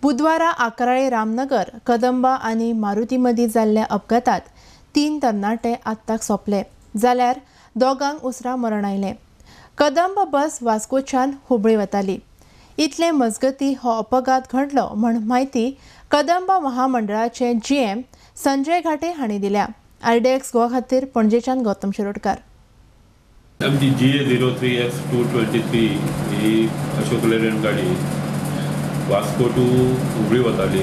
बुधवारा आकराळे रामनगर कदंबा आणि मारुती मदीं जाल्ल्या अपघातात 3 तरणाटे आत्ताक सोंपले जाल्यार दोगांक उसरां मरण आयलें। कदंब बस वास्कोच्यान हुबळी वताली। इतले मजगतीं हो अपघात घडलो म्हण म्हायती कदंबा महामंडळाचे GM संजय घाटे हांणी दिल्या। IDX गोवा खातीर पणजेच्यान गौतम शिरोडकार। आमची GA03X223 ही अशोक लेलँड गाडी वास्को टू हुबळी वताली।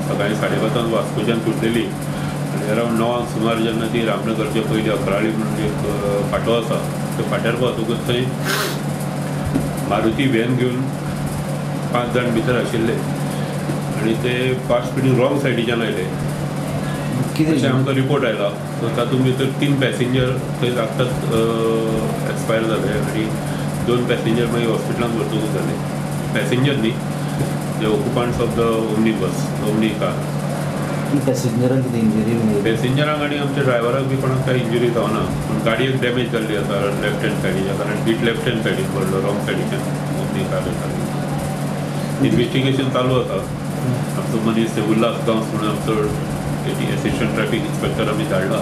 सकाळी 5:30 वास्कोच्यान सुटलेली आनी अरावंड 9 सुमार जेन्ना ती रामनगरचे पयली अकराळी म्हणून एक फाटो आसा त्या फाट्यार पावतकूच थंय मारुती व्हॅन घेवन 5 जाण भितर आशिल्ले आनी ते फास्ट स्पिडीन रॉंग सायडीच्यान आयले अशें आमकां रिपोर्ट आयला। सो तातूंत भितर 3 पॅसेंजर थंय लागताच एक्सपायर जाले आनी 2 पॅसेंजर मागीर हॉस्पिटलांत व्हरतकूच जाले। पॅसेंजर न्ही, the occupants of the omni car. पॅसेंजरांक कितें इंजरी? पॅसेंजरांक आनी आमच्या ड्रायव्हराक बी कोणाक कांय इंजरी जावना, पूण गाडयेक डॅमेज जाल्ली आसा लेफ्ट हँड सायडीच्या, कारण बीट लेफ्ट हँड सायडीक पडलो, रॉंग सायडीच्यान ओमनी कार येताली। इन्व्हेस्टिगेशन चालू आसा। आमचो मनीस ते उल्हास गांवस म्हणून आमचो असिस्टंट ट्रॅफिक इन्स्पेक्टर आमी धाडला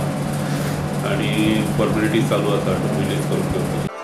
आनी फॉर्मेलिटीज चालू आसा टू रिलीज करून घेवपाची।